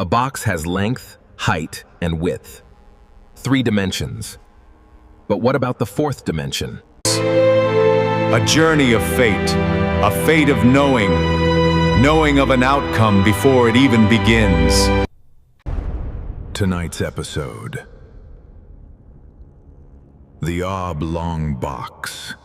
A box has length, height, and width. 3 dimensions. But what about the 4th dimension? A journey of fate. A fate of knowing of an outcome before it even begins. Tonight's episode: The Oblong Box.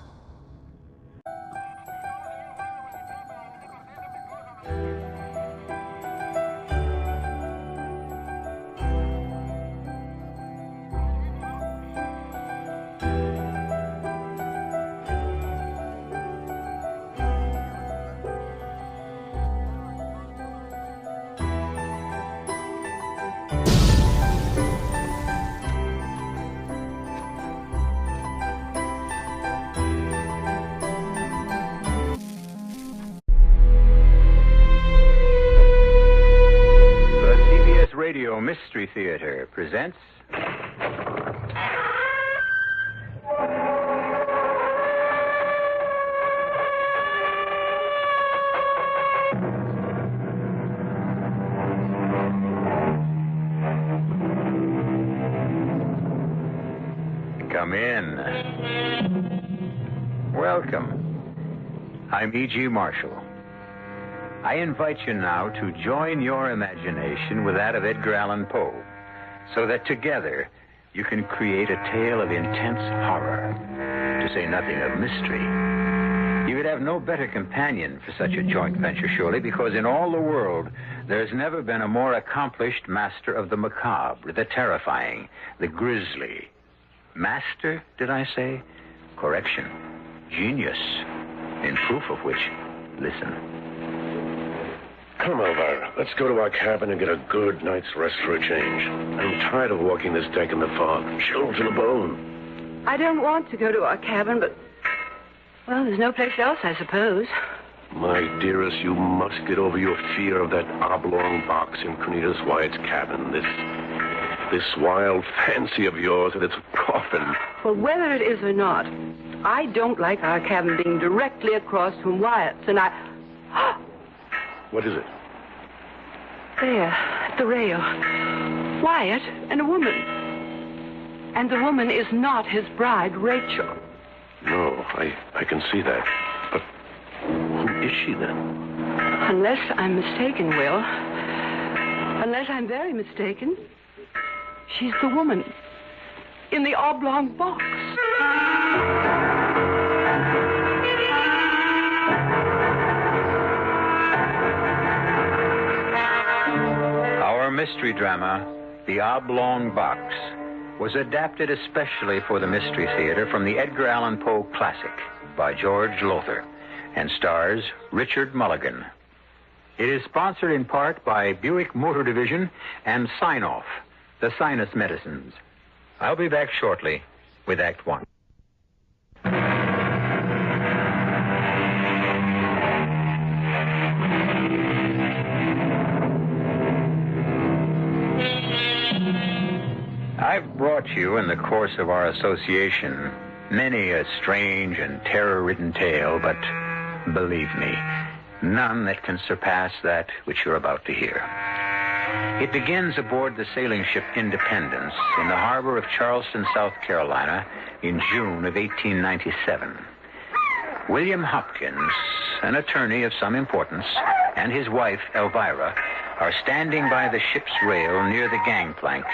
Radio Mystery Theater presents Come in. Welcome. I'm E.G. Marshall. I invite you now to join your imagination with that of Edgar Allan Poe, so that together you can create a tale of intense horror, to say nothing of mystery. You would have no better companion for such a joint venture, surely, because in all the world there's never been a more accomplished master of the macabre, the terrifying, the grisly. Master, did I say? Correction. Genius. In proof of which, listen. Come, Elvira. Let's go to our cabin and get a good night's rest for a change. I'm tired of walking this deck in the fog. Chilled to the bone. I don't want to go to our cabin, but... well, there's no place else, I suppose. My dearest, you must get over your fear of that oblong box in Cornelius Wyatt's cabin. This wild fancy of yours with its coffin. Well, whether it is or not, I don't like our cabin being directly across from Wyatt's, and I... What is it? There, at the rail. Wyatt and a woman. And the woman is not his bride, Rachel. No, I can see that. But who is she then? Unless I'm mistaken, Will. Unless I'm very mistaken, she's the woman in the oblong box. Our mystery drama, The Oblong Box, was adapted especially for the Mystery Theater from the Edgar Allan Poe classic by George Lothar and stars Richard Mulligan. It is sponsored in part by Buick Motor Division and Sign-Off, the sinus medicines. I'll be back shortly with Act One. I've brought you in the course of our association many a strange and terror-ridden tale, but believe me, none that can surpass that which you're about to hear. It begins aboard the sailing ship Independence in the harbor of Charleston, South Carolina, in June of 1897. William Hopkins, an attorney of some importance, and his wife, Elvira, are standing by the ship's rail near the gangplank,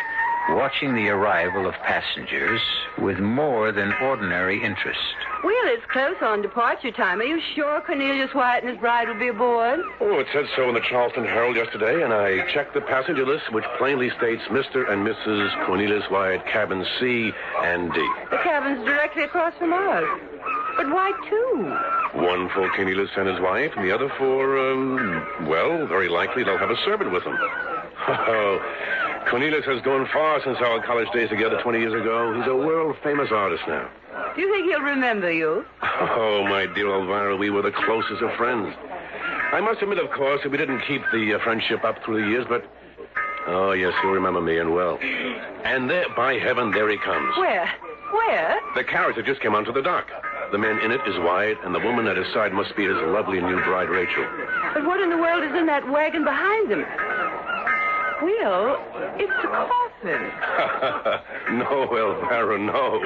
watching the arrival of passengers with more than ordinary interest. Will, it's close on departure time. Are you sure Cornelius Wyatt and his bride will be aboard? Oh, it said so in the Charleston Herald yesterday, and I checked the passenger list, which plainly states Mr. and Mrs. Cornelius Wyatt, cabin C and D. The cabin's directly across from ours. But why two? One for Cornelius and his wife, and the other for, well, very likely they'll have a servant with them. Oh, Cornelius has gone far since our college days together 20 years ago. He's a world-famous artist now. Do you think he'll remember you? Oh, my dear Elvira, we were the closest of friends. I must admit, of course, that we didn't keep the friendship up through the years, but... oh, yes, he'll remember me and well. And there, by heaven, there he comes. Where? Where? The carriage that just came onto the dock. The man in it is Wyatt, and the woman at his side must be his lovely new bride, Rachel. But what in the world is in that wagon behind them? Will, it's a coffin. No, Elvira, no.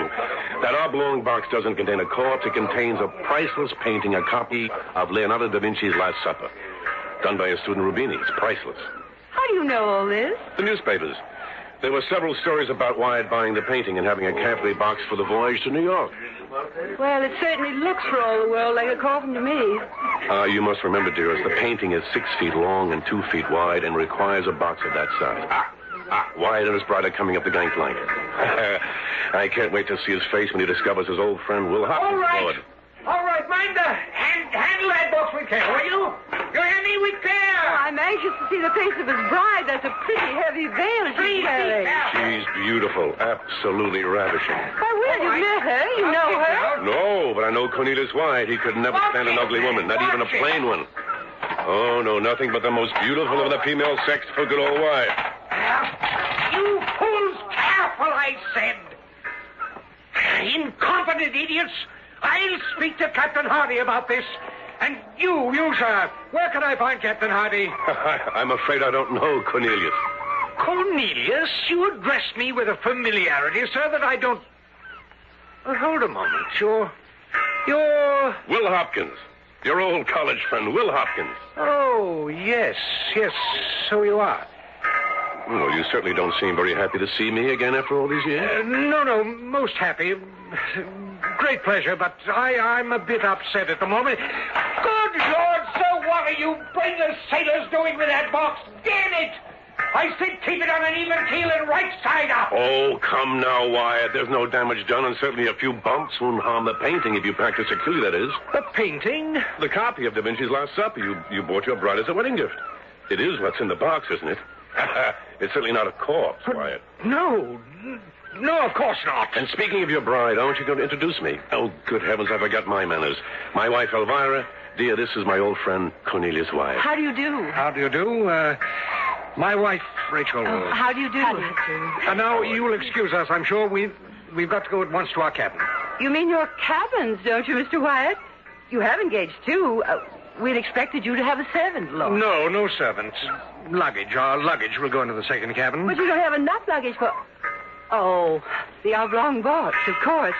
That oblong box doesn't contain a corpse. It contains a priceless painting, a copy of Leonardo da Vinci's Last Supper, done by his student Rubini. It's priceless. How do you know all this? The newspapers. There were several stories about Wyatt buying the painting and having a carefully boxed for the voyage to New York. Well, it certainly looks for all the world like a coffin to me. You must remember, dearest, the painting is 6 feet long and 2 feet wide and requires a box of that size. Wyatt and his bride are coming up the gangplank. I can't wait to see his face when he discovers his old friend Will Hopkins. All right, mind handle that box with care, will you? You hear me? With care. I'm anxious to see the face of his bride. That's a pretty heavy veil she's wearing. She's beautiful, absolutely ravishing. Why, Will, you've met her. You know her. No, but I know Cornelius Wyatt. He could never stand an ugly woman, not even a plain one. Oh, no, nothing but the most beautiful of the female sex for good old Wyatt. You fools, careful, I said. Incompetent idiots. I'll speak to Captain Hardy about this. And you, sir, where can I find Captain Hardy? I'm afraid I don't know, Cornelius. Cornelius? You address me with a familiarity, sir, that I don't... hold a moment. You're... Will Hopkins. Your old college friend, Will Hopkins. Oh, yes, so you are. Well, you certainly don't seem very happy to see me again after all these years. No, most happy. Great pleasure, but I'm a bit upset at the moment. Good Lord, sir, what are you brainless sailors doing with that box? Damn it! I said keep it on an even keel and right side up. Oh, come now, Wyatt. There's no damage done, and certainly a few bumps won't harm the painting if you practice securely, that is. The painting? The copy of Da Vinci's Last Supper you bought your bride as a wedding gift. It is what's in the box, isn't it? It's certainly not a corpse, Wyatt. No, of course not. And speaking of your bride, aren't you going to introduce me? Oh, good heavens, I forgot my manners. My wife, Elvira. Dear, this is my old friend, Cornelius Wyatt. How do you do? How do you do? My wife, Rachel. Oh, how do you do? Now, you'll excuse us, I'm sure. We've got to go at once to our cabin. You mean your cabins, don't you, Mr. Wyatt? You have engaged two. We'd expected you to have a servant, Lord. No servants. Luggage. Our luggage will go into the second cabin. But you don't have enough luggage for... Oh, the oblong box, of course.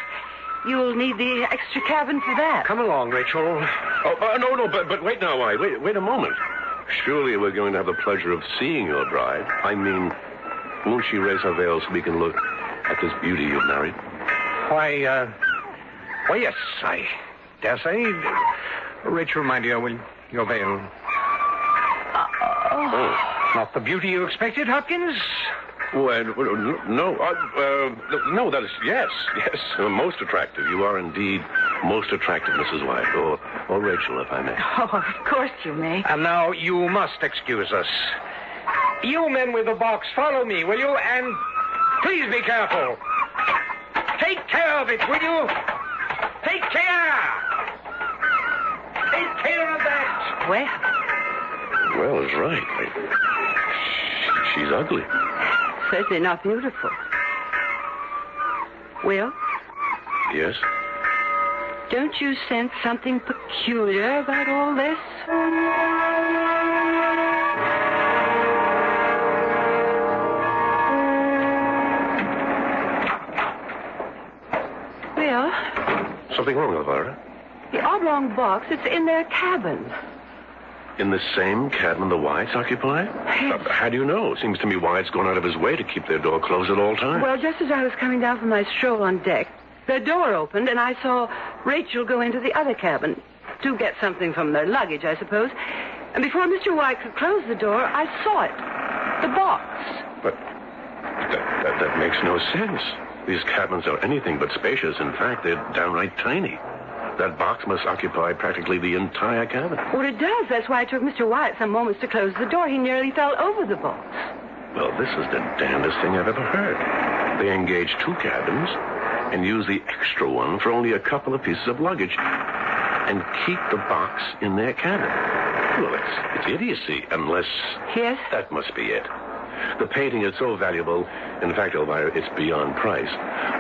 You'll need the extra cabin for that. Come along, Rachel. No, but wait now, Wyatt. Wait a moment. Surely we're going to have the pleasure of seeing your bride. I mean, won't she raise her veil so we can look at this beauty you've married? Why, yes, I dare say. Rachel, my dear, will your veil... Not the beauty you expected, Hopkins? Well, no, that is... Yes, most attractive. You are indeed most attractive, Mrs. Wyatt. Or Rachel, if I may. Oh, of course you may. And now you must excuse us. You men with the box, follow me, will you? And please be careful. Take care of it, will you? Take care! Take care of that! Well, it's right. She's ugly. Certainly not beautiful. Will? Yes? Don't you sense something peculiar about all this? Will? Something wrong, Elvira? The oblong box, it's in their cabin. In the same cabin the Wyatts occupy? Yes. How do you know? Seems to me Wyatt's gone out of his way to keep their door closed at all times. Well, just as I was coming down from my stroll on deck, their door opened, and I saw Rachel go into the other cabin to get something from their luggage, I suppose. And before Mr. Wyatt could close the door, I saw it. The box. But that makes no sense. These cabins are anything but spacious. In fact, they're downright tiny. That box must occupy practically the entire cabin. Well, it does. That's why it took Mr. Wyatt some moments to close the door. He nearly fell over the box. Well, this is the damnedest thing I've ever heard. They engage 2 cabins and use the extra one for only a couple of pieces of luggage and keep the box in their cabin. Well, it's idiocy, unless... Yes? That must be it. The painting is so valuable. In fact, Elvira, it's beyond price.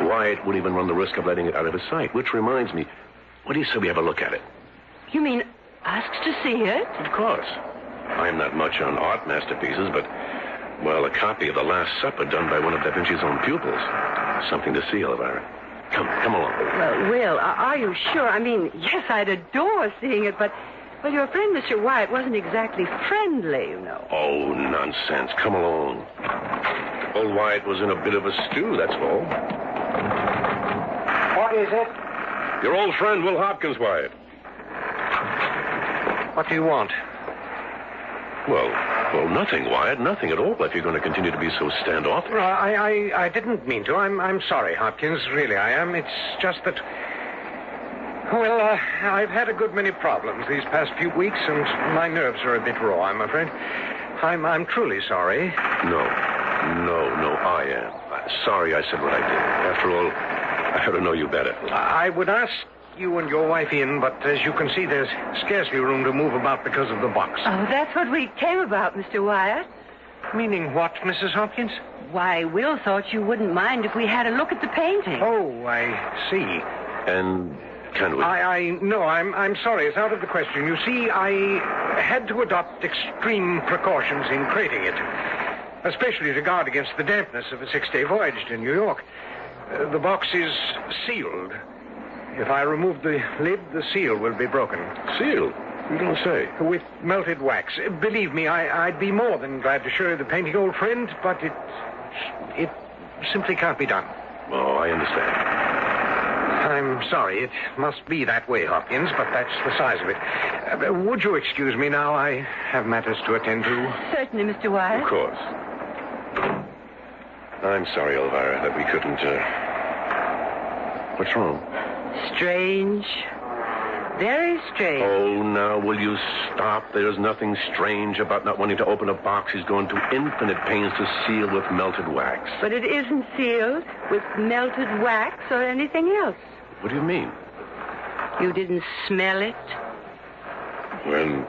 Wyatt wouldn't even run the risk of letting it out of his sight, which reminds me... What do you say we have a look at it? You mean ask to see it? Of course. I'm not much on art masterpieces, but Well, a copy of The Last Supper done by one of Da Vinci's own pupils. Something to see, Elvira. Come along. Well, Will, are you sure? I mean, yes, I'd adore seeing it, but your friend, Mr. Wyatt, wasn't exactly friendly, you know. Oh, nonsense. Come along. Old Wyatt was in a bit of a stew, that's all. What is it? Your old friend, Will Hopkins, Wyatt. What do you want? Well, nothing, Wyatt. Nothing at all, if you're going to continue to be so standoffish. Well, I didn't mean to. I'm sorry, Hopkins. Really, I am. It's just that... Well, I've had a good many problems these past few weeks, and my nerves are a bit raw, I'm afraid. I'm truly sorry. No, I am. Sorry I said what I did. After all, I ought to know you better. I would ask you and your wife in, but as you can see, there's scarcely room to move about because of the box. Oh, that's what we came about, Mr. Wyatt. Meaning what, Mrs. Hopkins? Why, Will thought you wouldn't mind if we had a look at the painting. Oh, I see. And can we? No, I'm sorry. It's out of the question. You see, I had to adopt extreme precautions in crating it, especially to guard against the dampness of a 6-day voyage to New York. The box is sealed. If I remove the lid, the seal will be broken. Seal? You don't say. With melted wax. Believe me, I'd be more than glad to show you the painting, old friend, but it simply can't be done. Oh, I understand. I'm sorry. It must be that way, Hopkins, but that's the size of it. Would you excuse me now? I have matters to attend to. Certainly, Mr. Wyatt. Of course. I'm sorry, Elvira, that we couldn't, What's wrong? Strange. Very strange. Oh, now, will you stop? There's nothing strange about not wanting to open a box he's going to infinite pains to seal with melted wax. But it isn't sealed with melted wax or anything else. What do you mean? You didn't smell it? Well,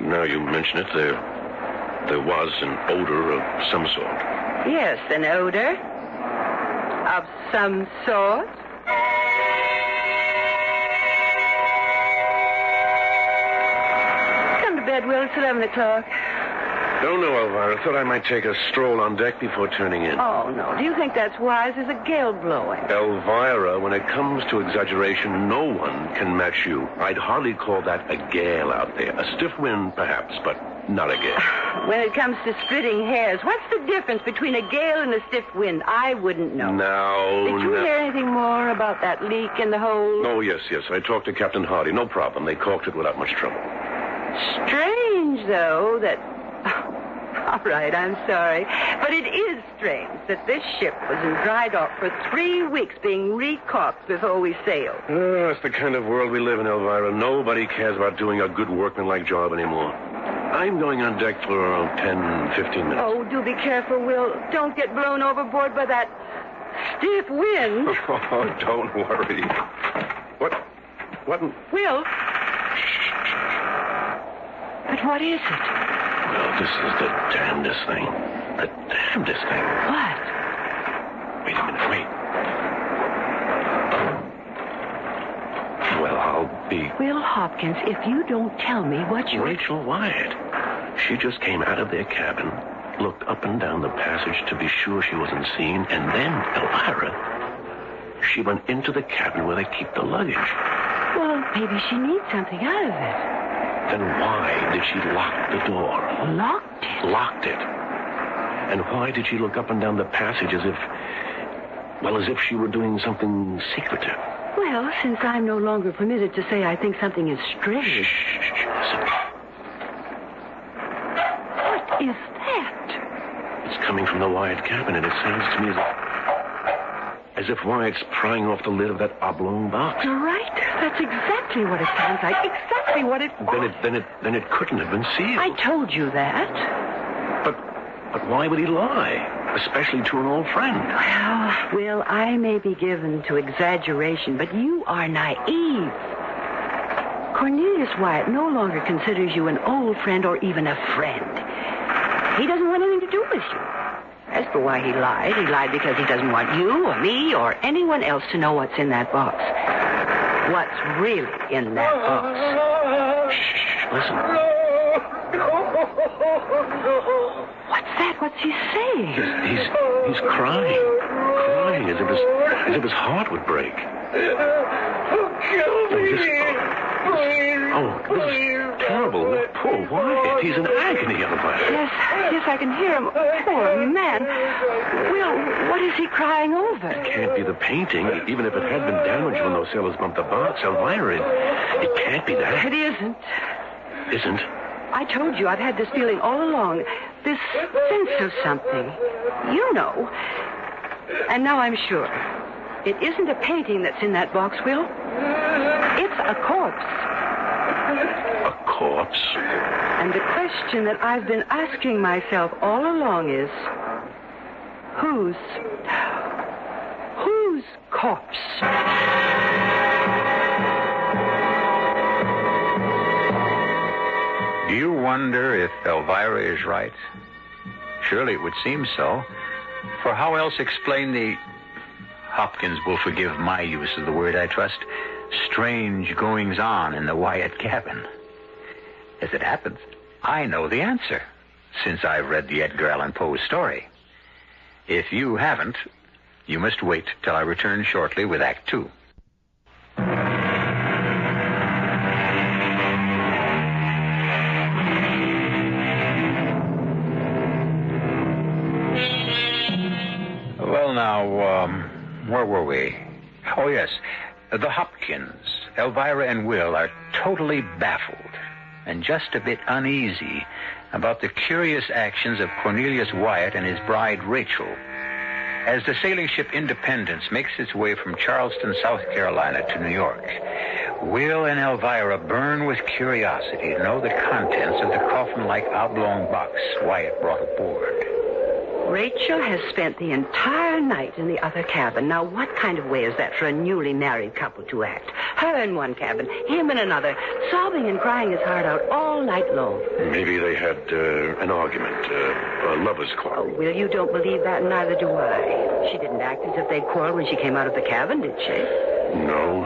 now you mention it, there was an odor of some sort. Yes, an odor of some sort. Come to bed, Will. It's 11 o'clock. Don't know, Elvira. Thought I might take a stroll on deck before turning in. Oh, no. Do you think that's wise? There's a gale blowing. Elvira, when it comes to exaggeration, no one can match you. I'd hardly call that a gale out there. A stiff wind, perhaps, but not a gale. When it comes to splitting hairs, what's the difference between a gale and a stiff wind? I wouldn't know. Did you hear anything more about that leak in the hold? Oh, yes. I talked to Captain Hardy. No problem. They caulked it without much trouble. Strange, though, that... All right, I'm sorry. But it is strange that this ship was in dry dock for 3 weeks being recaulked before we sailed. Oh, it's the kind of world we live in, Elvira. Nobody cares about doing a good workmanlike job anymore. I'm going on deck for around 10, 15 minutes. Oh, do be careful, Will. Don't get blown overboard by that stiff wind. Oh, don't worry. What? Will? But what is it? Well, this is the damnedest thing. The damnedest thing. What? Wait a minute, wait. Well, I'll be... Will Hopkins, if you don't tell me what you... Rachel Wyatt. She just came out of their cabin, looked up and down the passage to be sure she wasn't seen, and then, Elvira, she went into the cabin where they keep the luggage. Well, maybe she needs something out of it. Then why did she lock the door? Locked it? Locked it. And why did she look up and down the passage as if she were doing something secretive? Well, since I'm no longer permitted to say I think something is strange. Shh. Listen. What is that? It's coming from the Wyatt cabin, and it sounds to me as if Wyatt's prying off the lid of that oblong box. You're right. That's exactly what it sounds like. Exactly what it was. Then it couldn't have been sealed. I told you that. But why would he lie? Especially to an old friend. Well, Will, I may be given to exaggeration, but you are naive. Cornelius Wyatt no longer considers you an old friend or even a friend. He doesn't want anything to do with you. As for why he lied because he doesn't want you or me or anyone else to know what's in that box. What's really in that box. Shh, listen. What's that? What's he saying? He's crying as if his heart would break. Kill me. This is terrible. Poor Wyatt. He's in agony, Elvira. Yes, I can hear him. Poor man. Will, what is he crying over? It can't be the painting, even if it had been damaged when those sailors bumped the box. Elvira, it can't be that. It isn't. Isn't? I told you I've had this feeling all along. This sense of something. You know. And now I'm sure. It isn't a painting that's in that box, Will. It's a corpse. A corpse? And the question that I've been asking myself all along is, whose corpse? Do you wonder if Elvira is right? Surely it would seem so. For how else explain the... Hopkins will forgive my use of the word, I trust. Strange goings-on in the Wyatt cabin. As it happens, I know the answer, since I've read the Edgar Allan Poe story. If you haven't, you must wait till I return shortly with Act 2. Well, now, where were we? Oh, yes. The Hopkins, Elvira and Will are totally baffled and just a bit uneasy about the curious actions of Cornelius Wyatt and his bride, Rachel. As the sailing ship Independence makes its way from Charleston, South Carolina to New York, Will and Elvira burn with curiosity to know the contents of the coffin-like oblong box Wyatt brought aboard. Rachel has spent the entire night in the other cabin. Now, what kind of way is that for a newly married couple to act? Her in one cabin, him in another, sobbing and crying his heart out all night long. Maybe they had an argument, a lover's quarrel. Oh, Will, you don't believe that, and neither do I. She didn't act as if they quarreled when she came out of the cabin, did she? No,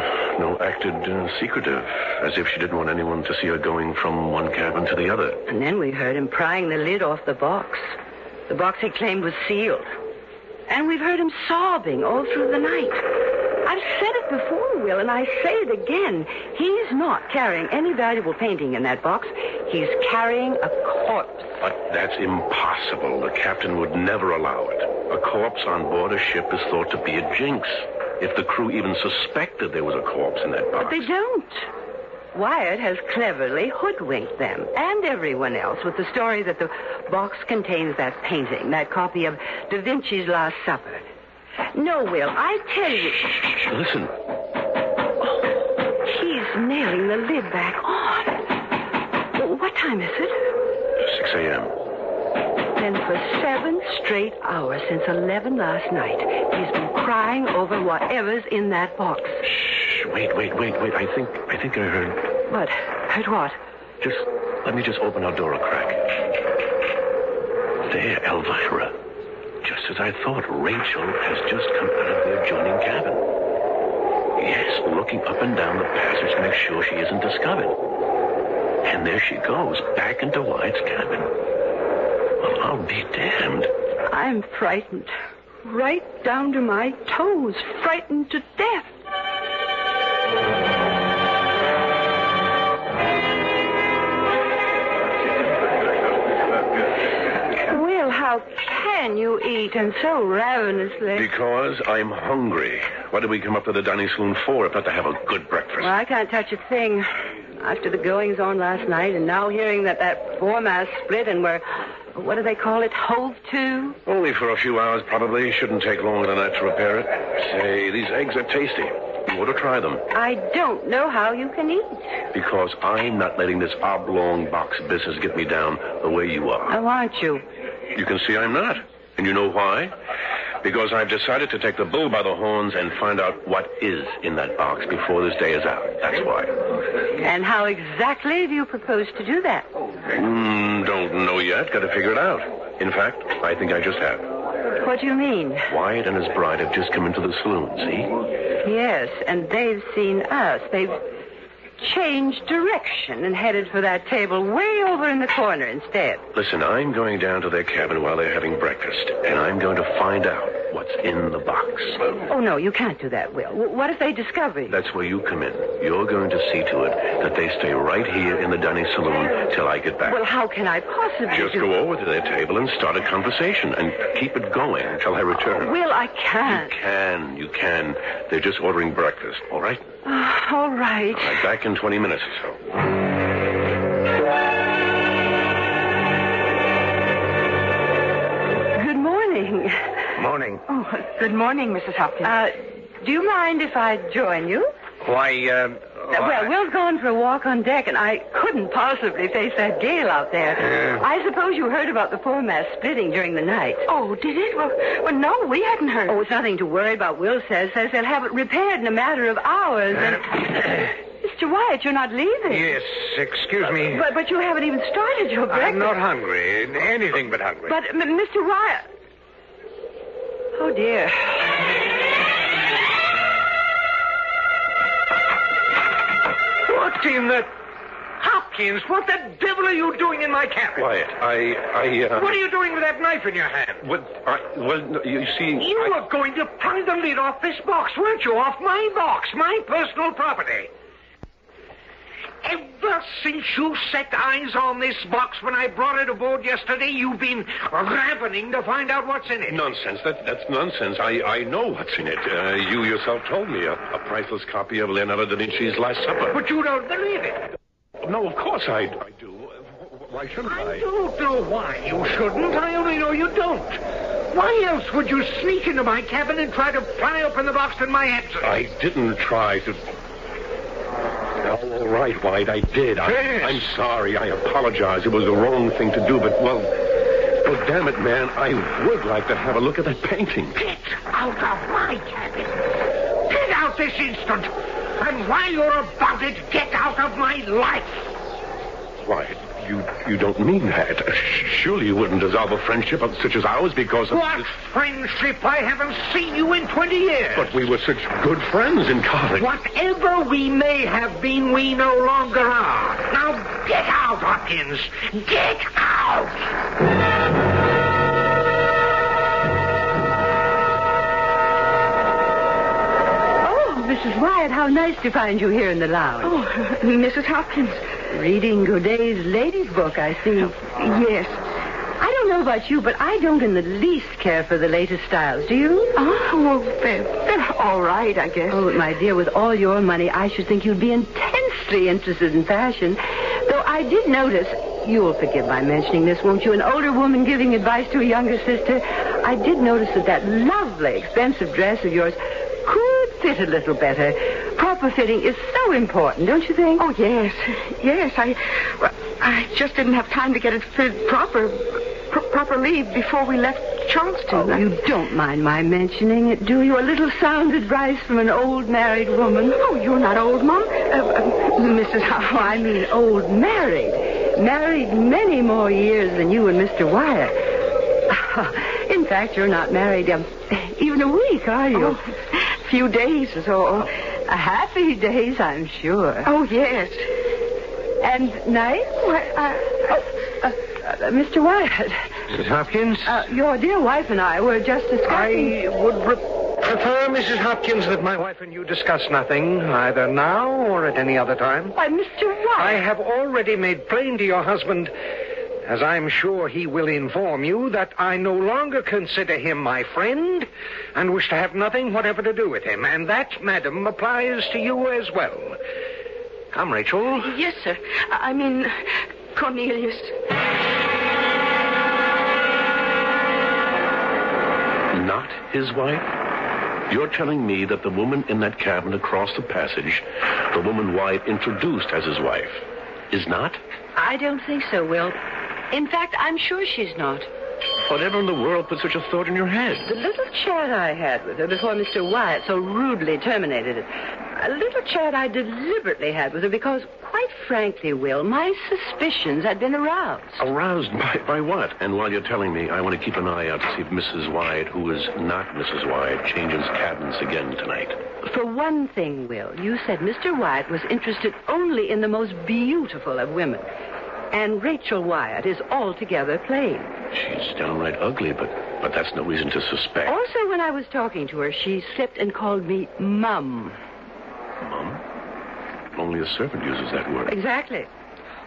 acted secretive, as if she didn't want anyone to see her going from one cabin to the other. And then we heard him prying the lid off the box. The box he claimed was sealed. And we've heard him sobbing all through the night. I've said it before, Will, and I say it again. He's not carrying any valuable painting in that box. He's carrying a corpse. But that's impossible. The captain would never allow it. A corpse on board a ship is thought to be a jinx. If the crew even suspected there was a corpse in that box. But they don't. Wyatt has cleverly hoodwinked them and everyone else with the story that the box contains that painting, that copy of Da Vinci's Last Supper. No, Will, I tell you... Shh, listen. Oh, he's nailing the lid back on. What time is it? 6 a.m. Then for 7 straight hours since 11 last night, he's been crying over whatever's in that box. Shh, wait. I think I heard... What? Heard what? Let me just open our door a crack. There, Elvira. Just as I thought, Rachel has just come out of the adjoining cabin. Yes, looking up and down the passage to make sure she isn't discovered. And there she goes, back into Wyatt's cabin. Well, I'll be damned. I'm frightened. Right down to my toes. Frightened to death. Will, how can you eat and so ravenously? Because I'm hungry. What did we come up to the dining saloon for if not to have a good breakfast? Well, I can't touch a thing. After the goings-on last night and now hearing that foremast split and we're, what do they call it, hove to? Only for a few hours, probably. Shouldn't take longer than that to repair it. Say, these eggs are tasty. You ought to try them. I don't know how you can eat. Because I'm not letting this oblong box business get me down the way you are. Oh, aren't you? You can see I'm not. And you know why? Because I've decided to take the bull by the horns and find out what is in that box before this day is out. That's why. And how exactly do you propose to do that? Don't know yet. Got to figure it out. In fact, I think I just have. What do you mean? Wyatt and his bride have just come into the saloon, see? Yes, and they've seen us. changed direction and headed for that table way over in the corner instead. Listen, I'm going down to their cabin while they're having breakfast, and I'm going to find out what's in the box. Oh, no, you can't do that, Will. What if they discover you? That's where you come in. You're going to see to it that they stay right here in the Dunny Saloon till I get back. Well, how can I possibly Just do... go over to their table and start a conversation and keep it going until I return. Will, I can't. You can. They're just ordering breakfast, all right? All right. All right, back in 20 minutes or so. Good morning. Morning. Oh, good morning, Mrs. Hopkins. Do you mind if I join you? Why, Well, Will's gone for a walk on deck, and I couldn't possibly face that gale out there. I suppose you heard about the foremast splitting during the night. Oh, did it? Well, no, we hadn't heard. Oh, it's nothing to worry about. Will says they'll have it repaired in a matter of hours. Mr. Wyatt, you're not leaving. Yes, excuse me. But you haven't even started your breakfast. I'm not hungry. Anything but hungry. But, Mr. Wyatt... Oh, dear. What in the... Hopkins, what the devil are you doing in my cabin? Wyatt, What are you doing with that knife in your hand? Well, you see... You were going to pry the lid off this box, weren't you? Off my box, my personal property. Ever since you set eyes on this box when I brought it aboard yesterday, you've been ravening to find out what's in it. Nonsense. That's nonsense. I know what's in it. You yourself told me. A priceless copy of Leonardo da Vinci's Last Supper. But you don't believe it. No, of course I do. Why shouldn't I? I don't know why you shouldn't. I only know you don't. Why else would you sneak into my cabin and try to pry open the box in my absence? I didn't try to... All right, Wyatt, I did. I'm sorry. I apologize. It was the wrong thing to do, but, well, damn it, man, I would like to have a look at that painting. Get out of my cabin. Get out this instant. And while you're about it, get out of my life. Wyatt, you don't mean that. Surely you wouldn't dissolve a friendship such as ours because of... What friendship? I haven't seen you in 20 years. But we were such good friends in college. Whatever we may have been, we no longer are. Now get out, Hopkins. Get out! Mrs. Wyatt, how nice to find you here in the lounge. Oh, Mrs. Hopkins. Reading Godey's ladies' book, I see. Yes. I don't know about you, but I don't in the least care for the latest styles. Do you? Oh, well, they're all right, I guess. Oh, my dear, with all your money, I should think you'd be intensely interested in fashion. Though I did notice, you'll forgive my mentioning this, won't you? An older woman giving advice to a younger sister. I did notice that lovely, expensive dress of yours could fit a little better. Proper fitting is so important, don't you think? Oh, yes. Yes, I just didn't have time to get it fitted properly before we left Charleston. Oh, you don't mind my mentioning it, do you? A little sound advice from an old married woman. Oh, you're not old, Mom. Mrs. Hopkins. Oh, I mean old married. Married many more years than you and Mr. Wyatt. In fact, you're not married even a week, are you? Oh, a few days or so. Happy days, I'm sure. Oh, yes. And nice? Mr. Wyatt. Mrs. Hopkins? Your dear wife and I were just discussing... I would prefer, Mrs. Hopkins, that my wife and you discuss nothing, either now or at any other time. Why, Mr. Wyatt... I have already made plain to your husband, as I'm sure he will inform you, that I no longer consider him my friend and wish to have nothing whatever to do with him. And that, madam, applies to you as well. Come, Rachel. Yes, sir. I mean, Cornelius. Not his wife? You're telling me that the woman in that cabin across the passage, the woman Wyatt introduced as his wife, is not? I don't think so, Will. In fact, I'm sure she's not. Whatever in the world put such a thought in your head? The little chat I had with her before Mr. Wyatt so rudely terminated it. A little chat I deliberately had with her because, quite quite frankly, Will, my suspicions had been aroused. Aroused by what? And while you're telling me, I want to keep an eye out to see if Mrs. Wyatt, who is not Mrs. Wyatt, changes cabins again tonight. For one thing, Will, you said Mr. Wyatt was interested only in the most beautiful of women. And Rachel Wyatt is altogether plain. She's downright ugly, but that's no reason to suspect. Also, when I was talking to her, she slipped and called me Mum. Mum? Only a servant uses that word. Exactly.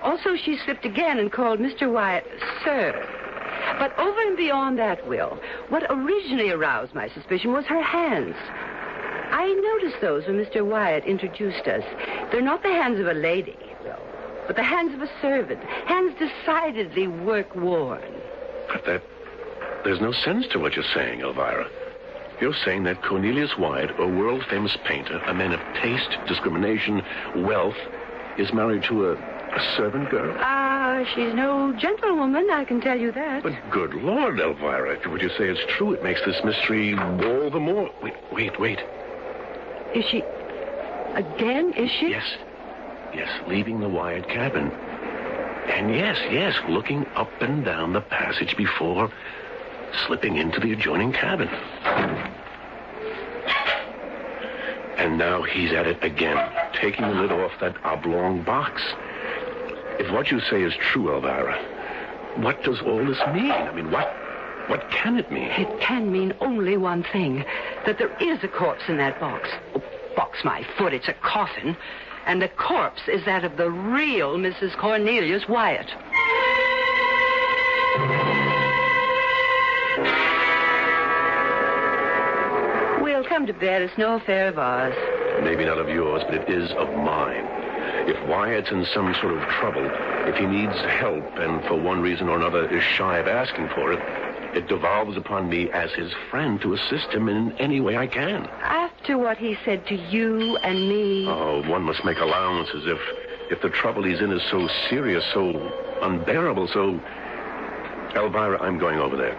Also, she slipped again and called Mr. Wyatt Sir. But over and beyond that, Will, what originally aroused my suspicion was her hands. I noticed those when Mr. Wyatt introduced us. They're not the hands of a lady, Will, but the hands of a servant. Hands decidedly work-worn. But there's no sense to what you're saying, Elvira. You're saying that Cornelius Wyatt, a world-famous painter, a man of taste, discrimination, wealth, is married to a servant girl? She's no gentlewoman, I can tell you that. But good Lord, Elvira, if what you say is true, it makes this mystery all the more... Wait. Is she... Again, is she? Yes, leaving the Wyatt cabin. And yes, looking up and down the passage before slipping into the adjoining cabin. And now he's at it again, taking the lid off that oblong box. If what you say is true, Elvira, what does all this mean? I mean, what can it mean? It can mean only one thing, that there is a corpse in that box. Oh, box my foot, it's a coffin. And the corpse is that of the real Mrs. Cornelius Wyatt. We'll come to bed. It's no affair of ours. Maybe not of yours, but it is of mine. If Wyatt's in some sort of trouble, if he needs help and for one reason or another is shy of asking for it, it devolves upon me as his friend to assist him in any way I can. After what he said to you and me... Oh, one must make allowances if the trouble he's in is so serious, so unbearable, so... Elvira, I'm going over there.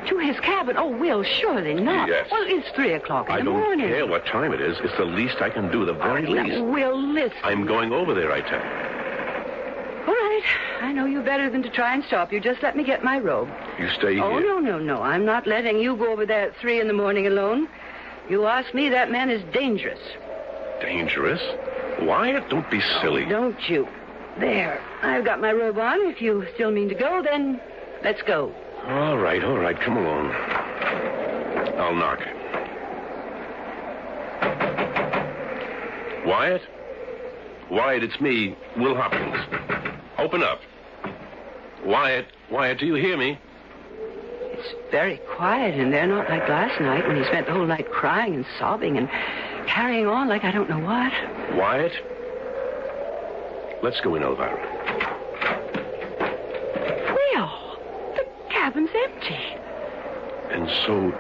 To his cabin? Oh, Will, surely not. Yes. Well, it's 3 o'clock in the morning. I don't care what time it is. It's the least I can do, the very least. Now, Will, listen. I'm going over there, I tell you. All right. I know you better than to try and stop you. Just let me get my robe. You stay here. Oh, no. I'm not letting you go over there at 3 in the morning alone. You ask me, that man is dangerous. Dangerous? Wyatt, don't be silly. Oh, don't you? There. I've got my robe on. If you still mean to go, then let's go. All right. Come along. I'll knock. Wyatt? Wyatt, it's me, Will Hopkins. Open up. Wyatt, do you hear me? It's very quiet in there, not like last night when he spent the whole night crying and sobbing and carrying on like I don't know what. Wyatt? Let's go in, Elvira. Will, the cabin's empty. And so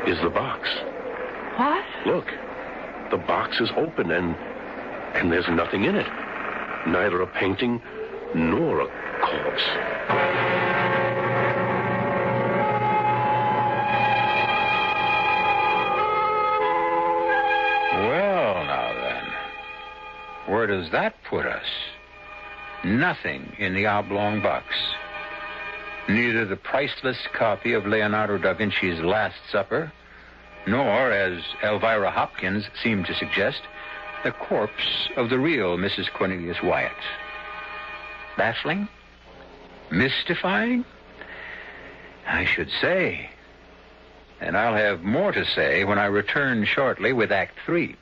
is the box. What? Look, the box is open and there's nothing in it. Neither a painting nor a corpse. Well, now then, where does that put us? Nothing in the oblong box. Neither the priceless copy of Leonardo da Vinci's Last Supper, nor, as Elvira Hopkins seemed to suggest, the corpse of the real Mrs. Cornelius Wyatt. Baffling? Mystifying? I should say. And I'll have more to say when I return shortly with Act 3.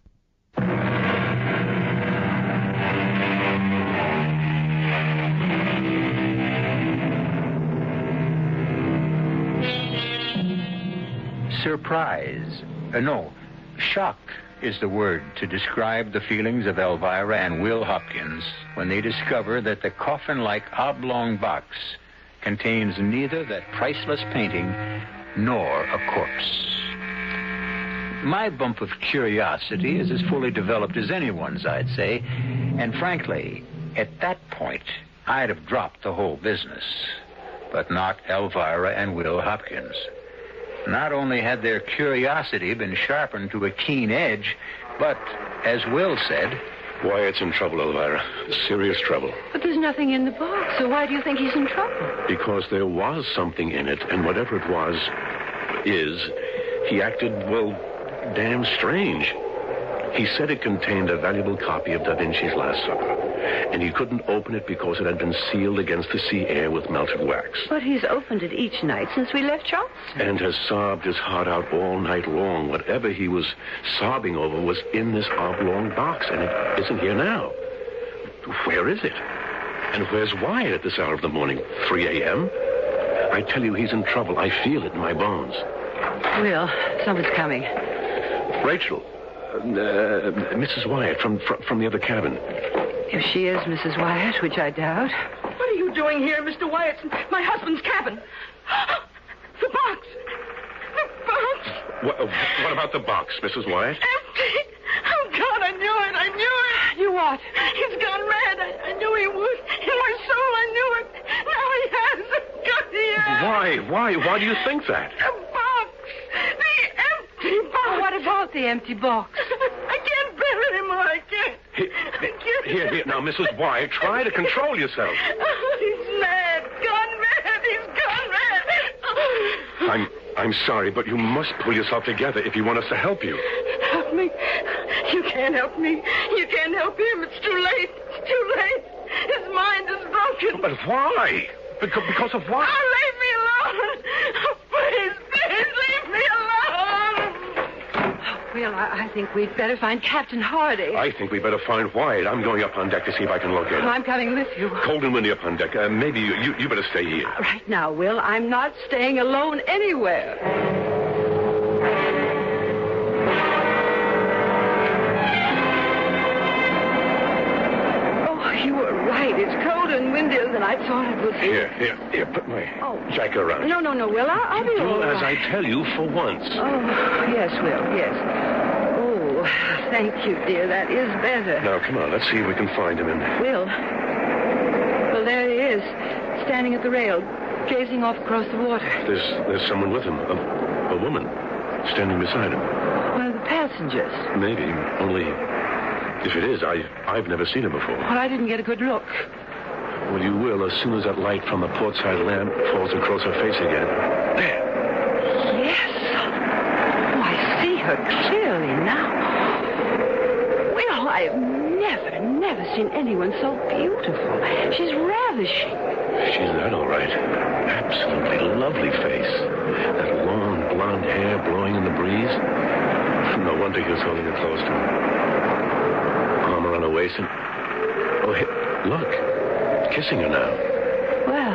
Surprise. No, shock is the word to describe the feelings of Elvira and Will Hopkins when they discover that the coffin-like oblong box contains neither that priceless painting nor a corpse. My bump of curiosity is as fully developed as anyone's, I'd say, and frankly, at that point, I'd have dropped the whole business, but not Elvira and Will Hopkins. Not only had their curiosity been sharpened to a keen edge, but, as Will said, Wyatt's in trouble, Elvira. Serious trouble. But there's nothing in the box, so why do you think he's in trouble? Because there was something in it, and whatever it was, he acted, well, damn strange. He said it contained a valuable copy of Da Vinci's Last Supper, and he couldn't open it because it had been sealed against the sea air with melted wax. But he's opened it each night since we left Charleston. And has sobbed his heart out all night long. Whatever he was sobbing over was in this oblong box, and it isn't here now. Where is it? And where's Wyatt at this hour of the morning? 3 a.m.? I tell you, he's in trouble. I feel it in my bones. Will, someone's coming. Rachel. Mrs. Wyatt from the other cabin. If she is Mrs. Wyatt, which I doubt. What are you doing here, Mr. Wyatt? My husband's cabin. The box. The box. What about the box, Mrs. Wyatt? Empty. Oh, God, I knew it. I knew it. You what? He's gone mad. I knew he would. In my soul, I knew it. Now he has. God, he has. Why do you think that? The box. The empty box. What about the empty box? I can't bear it anymore. I can't. Here. Now, Mrs. Wyatt, try to control yourself. He's mad. Gone mad. He's gone mad. I'm sorry, but you must pull yourself together if you want us to help you. Help me. You can't help me. You can't help him. It's too late. It's too late. His mind is broken. But why? Because of what? Oh, leave me alone. Please, leave me alone. Well, I think we'd better find Captain Hardy. I think we better find Wyatt. I'm going up on deck to see if I can locate him. I'm coming with you. Cold and windy up on deck. Maybe you better stay here. Right now, Will, I'm not staying alone anywhere. Oh, you were right. It's colder and windier than I thought it would be. Here, put my jacket around. No, Will, I'll be all Do right. as I tell you for once. Oh, yes, Will, yes. Oh, thank you, dear. That is better. Now, come on, let's see if we can find him in. Will. Well, there he is, standing at the rail, gazing off across the water. There's someone with him, a woman, standing beside him. One of the passengers. Maybe, only if it is, I've never seen her before. Well, I didn't get a good look. Well, you will as soon as that light from the port side lamp falls across her face again. There. Yes. Oh, I see her clearly now. Will, I've never seen anyone so beautiful. She's ravishing. She's that, all right. Absolutely lovely face. That long blonde hair blowing in the breeze. No wonder he was holding her close to him. Arm around her waist and... Oh, hey, look. Kissing her now. Well,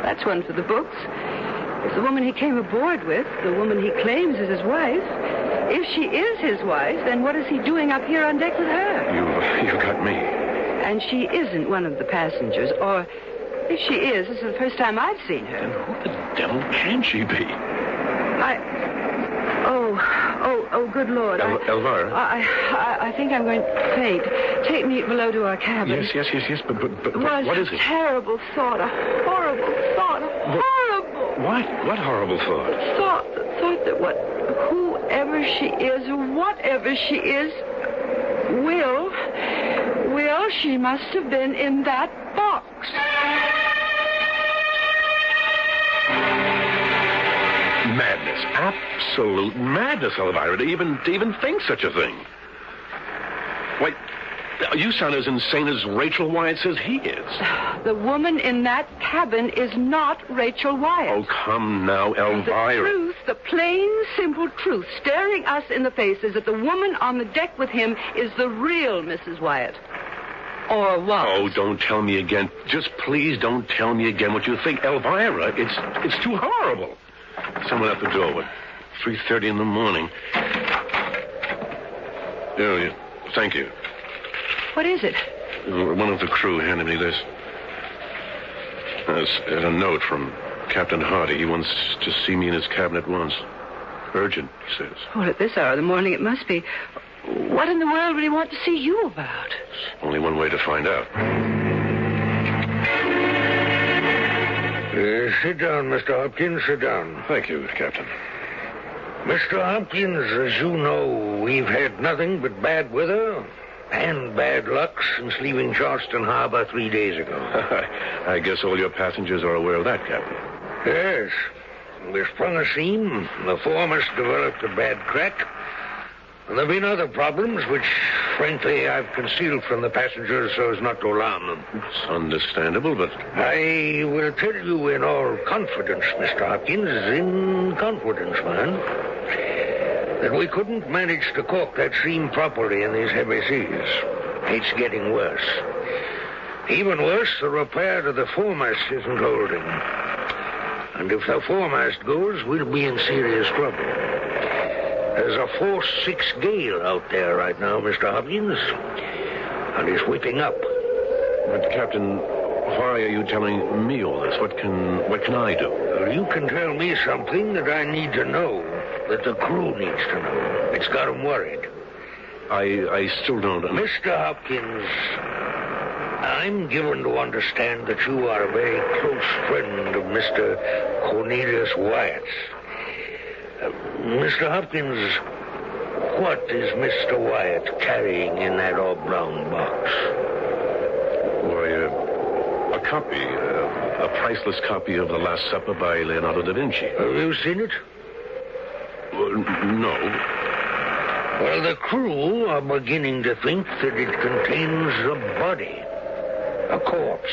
that's one for the books. If the woman he came aboard with, the woman he claims is his wife, if she is his wife, then what is he doing up here on deck with her? You got me. And she isn't one of the passengers, or if she is, this is the first time I've seen her. Then who the devil can she be? Oh, good Lord. Elvira? I think I'm going to faint. Take me below to our cabin. Yes, but what is it? A terrible thought, a horrible thought, horrible. What horrible thought? The thought that whoever she is, whatever she is, Will, she must have been in that box. Madness. Absolute madness, Elvira, to even think such a thing. Wait, you sound as insane as Rachel Wyatt says he is. The woman in that cabin is not Rachel Wyatt. Oh, come now, Elvira. The truth, the plain, simple truth, staring us in the face is that the woman on the deck with him is the real Mrs. Wyatt. Or was. Oh, don't tell me again. Just please don't tell me again what you think. Elvira, it's too horrible. Someone at the door. 3:30 in the morning. Oh, yeah. Thank you. What is it? One of the crew handed me this. It's a note from Captain Hardy. He wants to see me in his cabin at once. Urgent, he says. Well, at this hour of the morning it must be. What in the world would he want to see you about? Only one way to find out. Sit down, Mr. Hopkins. Sit down. Thank you, Captain. Mr. Hopkins, as you know, we've had nothing but bad weather And bad luck since leaving Charleston Harbor 3 days ago. I guess all your passengers are aware of that, Captain. Yes. We sprung a seam. The foremast developed a bad crack. And there have been other problems which, frankly, I've concealed from the passengers so as not to alarm them. It's understandable, but... I will tell you in all confidence, Mr. Hopkins, in confidence, man, that we couldn't manage to caulk that seam properly in these heavy seas. It's getting worse. Even worse, the repair to the foremast isn't holding. And if the foremast goes, we'll be in serious trouble. There's a force 6 gale out there right now, Mr. Hopkins, and it's whipping up. But, Captain, why are you telling me all this? What can I do? Well, you can tell me something that I need to know, that the crew needs to know. It's got them worried. I still don't... Mr. Hopkins, I'm given to understand that you are a very close friend of Mr. Cornelius Wyatt's. Mr. Hopkins, what is Mr. Wyatt carrying in that oblong box? Why, a copy, a priceless copy of The Last Supper by Leonardo da Vinci. Have you seen it? No. Well, the crew are beginning to think that it contains a body, a corpse.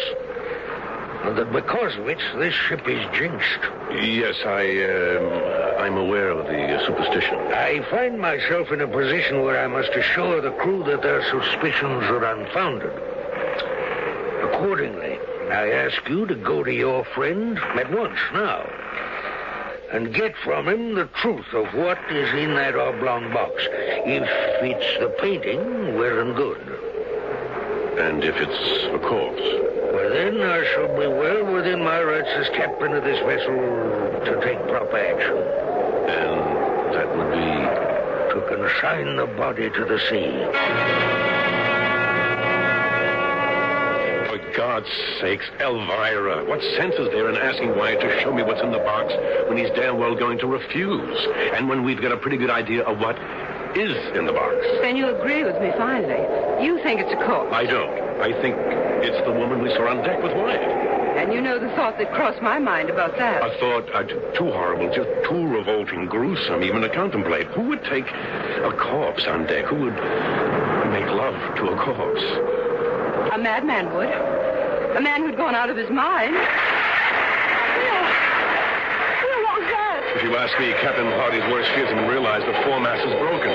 And that because of it, this ship is jinxed. Yes, I'm aware of the superstition. I find myself in a position where I must assure the crew that their suspicions are unfounded. Accordingly, I ask you to go to your friend at once now and get from him the truth of what is in that oblong box. If it's the painting, well and good. And if it's a corpse? Well, then I shall be well within my rights as captain of this vessel to take proper action. And that would be? To consign the body to the sea. For God's sakes, Elvira, what sense is there in asking Wyatt to show me what's in the box when he's damn well going to refuse? And when we've got a pretty good idea of what is in the box. Then you agree with me finally. You think it's a corpse. I don't. I think it's the woman we saw on deck with Wyatt. And you know the thought that crossed my mind about that. A thought too horrible, just too revolting, gruesome even to contemplate. Who would take a corpse on deck? Who would make love to a corpse? A madman would. A man who'd gone out of his mind. If you ask me, Captain Hardy's worst fears have realized the foremast is broken.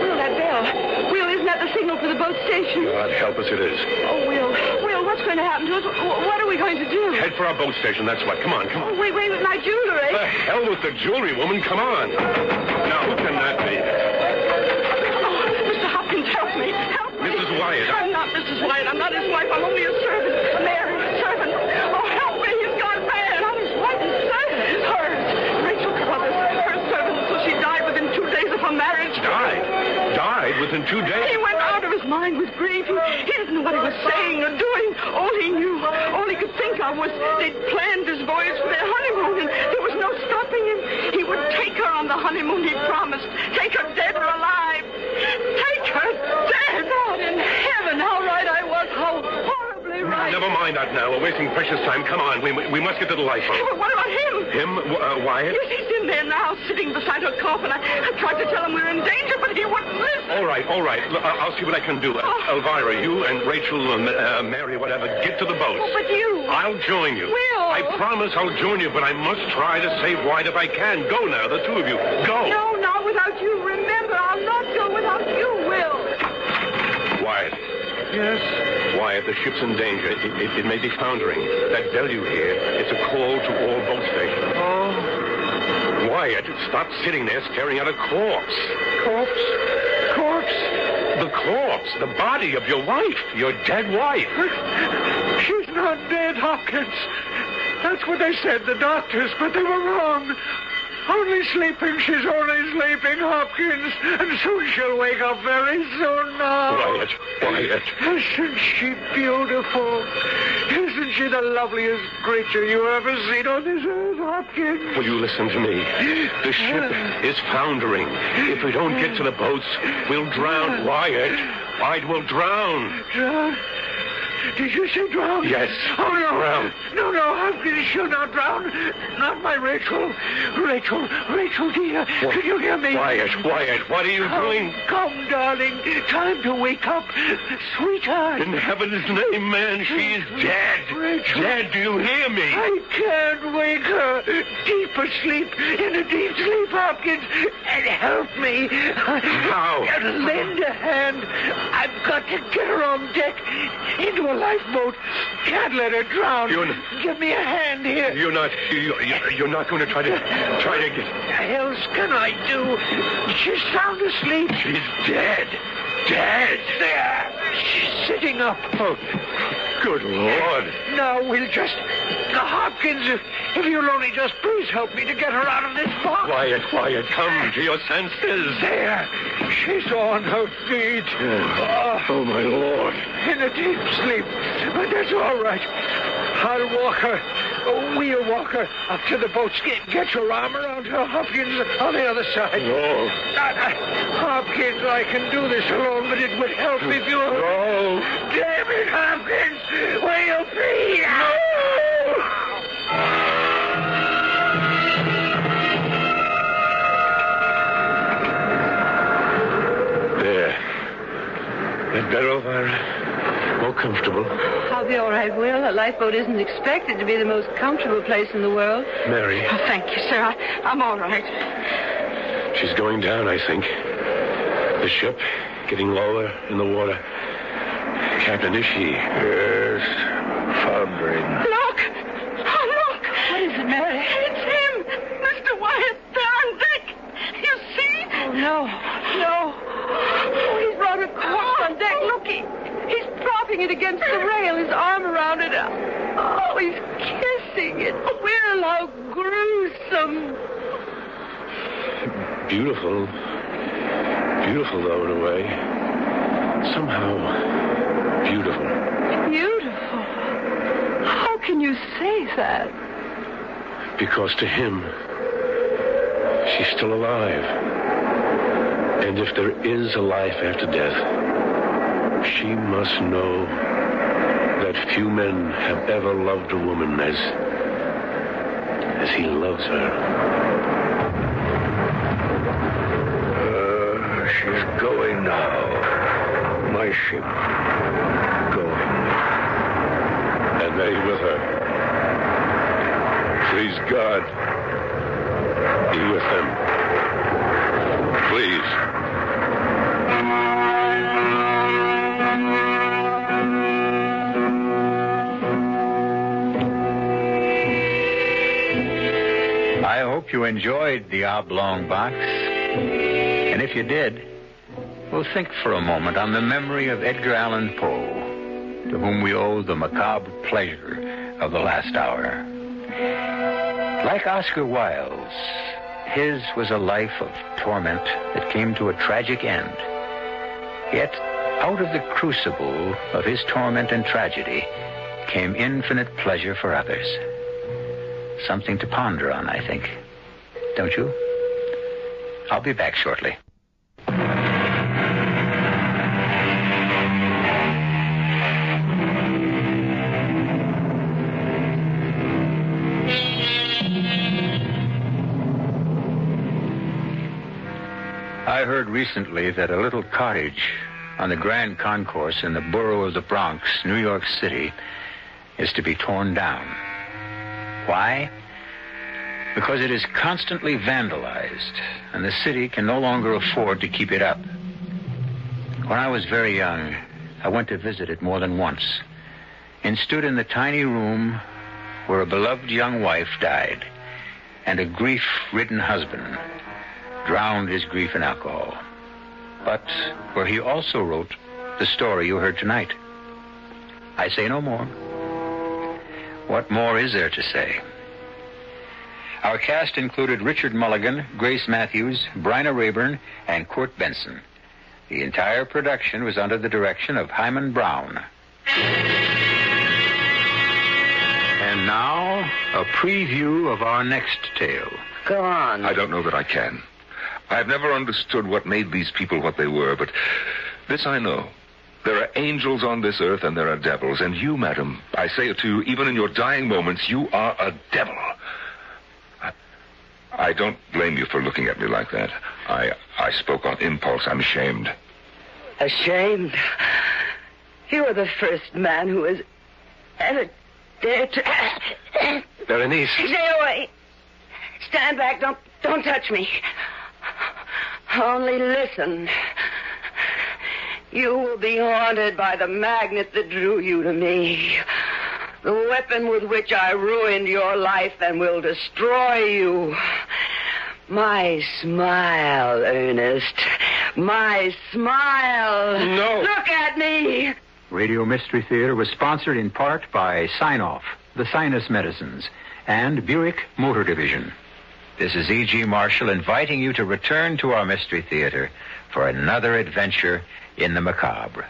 Will, that bell. Will, isn't that the signal for the boat station? God help us, it is. Oh, Will, what's going to happen to us? What are we going to do? Head for our boat station, that's what. Come on, come on. Oh, wait, with my jewelry. The hell with the jewelry, woman. Come on. Now, who can that be? Oh, Mr. Hopkins, help me. Help me. Mrs. Wyatt. I'm not Mrs. Wyatt. I'm not his wife. I'm only a servant. A married servant. Oh, help me. He's gone bad. I'm his wife and servant. Hers. Rachel Carruthers. Her servant until she died within 2 days of her marriage. Died within 2 days? He went out of his mind with grief. He didn't know what he was saying or doing. All he knew, all he could think of was they'd planned this voyage for their honeymoon, and there was no stopping him. He would take her on the honeymoon he promised. Take her dead or alive. Take her dead. God in heaven, how right I was. How horribly right. Never mind that now. We're wasting precious time. Come on. We must get to the lifeboat. But what about him? Him? Wyatt? Yes, he's in there now, sitting beside her coffin. I tried to tell him we were in danger, but he wouldn't listen. All right. I'll see what I can do. Elvira, you and Rachel and Mary, whatever, get to the boat. Oh, but you... I'll join you. Will. I promise I'll join you, but I must try to save Wyatt if I can. Go now, the two of you. Go. No, not without you. Remember, I'll not go without you, Will. Wyatt. Yes? Wyatt, the ship's in danger. It may be foundering. That bell you hear, it's a call to all boat stations. Oh. Wyatt, stop sitting there staring at a corpse. Corpse? The corpse, the body of your wife, your dead wife. She's not dead, Hopkins. That's what they said, the doctors, but they were wrong. Only sleeping. She's only sleeping, Hopkins. And soon she'll wake up very soon now. Quiet. Isn't she beautiful? Isn't she the loveliest creature you ever seen on this earth, Hopkins? Will you listen to me? The ship is foundering. If we don't get to the boats, we'll drown. Wyatt will drown. Drown? Did you say drown? Yes. Oh, no. Drown. No, Hopkins, she'll not drown. Not my Rachel. Rachel, dear. Can you hear me? Wyatt, what are you doing? Come, darling. Time to wake up. Sweetheart. In heaven's name, man, she's dead. Rachel. Dead, do you hear me? I can't wake her. Deep asleep, in a deep sleep, Hopkins. And help me. How? Lend a hand. I've got to get her on deck into a lifeboat. Can't let her drown. Give me a hand here. You're not going to try to get... What else can I do? She's sound asleep. She's dead. Dead. There. She's sitting up. Oh, good Lord. Now we'll just... Hopkins, if you'll only just please help me to get her out of this box. Quiet, come to your senses. There. She's on her feet. Oh, my Lord. In a deep sleep. But that's all right. I'll walk her. We'll walk her up to the boats. Get your arm around her, Hopkins, on the other side. No. Hopkins, I can do this alone, but it would help if you... No. Damn it, Hopkins! Will you please? No! There. That better, Elvira? More comfortable? I'll be all right, Will. A lifeboat isn't expected to be the most comfortable place in the world. Mary. Oh, thank you, sir. I'm all right. She's going down, I think. The ship getting lower in the water. Captain, is she? Yes. Foundering. Look! Oh, look! What is it, Mary? It's him! Mr. Wyatt, there on deck! You see? Oh, no. Oh, he's brought a corpse on deck. Look, he's propping it against the rail, his arm around it. Oh, he's kissing it. Will, how gruesome. Beautiful, though, in a way. Somehow beautiful. Beautiful? How can you say that? Because to him, she's still alive. And if there is a life after death, she must know that few men have ever loved a woman as he loves her. She's going now. My ship. Going. And they with her. Please, God, be with them. Please. I hope you enjoyed the Oblong Box. And if you did, we'll think for a moment on the memory of Edgar Allan Poe, to whom we owe the macabre pleasure of the last hour. Like Oscar Wilde's, his was a life of torment that came to a tragic end. Yet, out of the crucible of his torment and tragedy came infinite pleasure for others. Something to ponder on, I think. Don't you? I'll be back shortly. I heard recently that a little cottage on the Grand Concourse in the borough of the Bronx, New York City, is to be torn down. Why? Because it is constantly vandalized, and the city can no longer afford to keep it up. When I was very young, I went to visit it more than once, and stood in the tiny room where a beloved young wife died, and a grief-ridden husband drowned his grief in alcohol, but where he also wrote the story you heard tonight. I say no more. What more is there to say? Our cast included Richard Mulligan, Grace Matthews, Bryna Rayburn, and Kurt Benson. The entire production was under the direction of Hyman Brown. And now, a preview of our next tale. Go on. I don't know that I can. I've never understood what made these people what they were, but this I know. There are angels on this earth and there are devils, and you, madam, I say it to you, even in your dying moments, you are a devil. I don't blame you for looking at me like that. I spoke on impulse. I'm ashamed. Ashamed? You were the first man who has ever dared to... Berenice. Stay away. Stand back. Don't touch me. Only listen. You will be haunted by the magnet that drew you to me. The weapon with which I ruined your life and will destroy you. My smile, Ernest. My smile. No. Look at me. Radio Mystery Theater was sponsored in part by Sign-Off, the Sinus Medicines, and Buick Motor Division. This is E.G. Marshall inviting you to return to our Mystery Theater for another adventure in the macabre.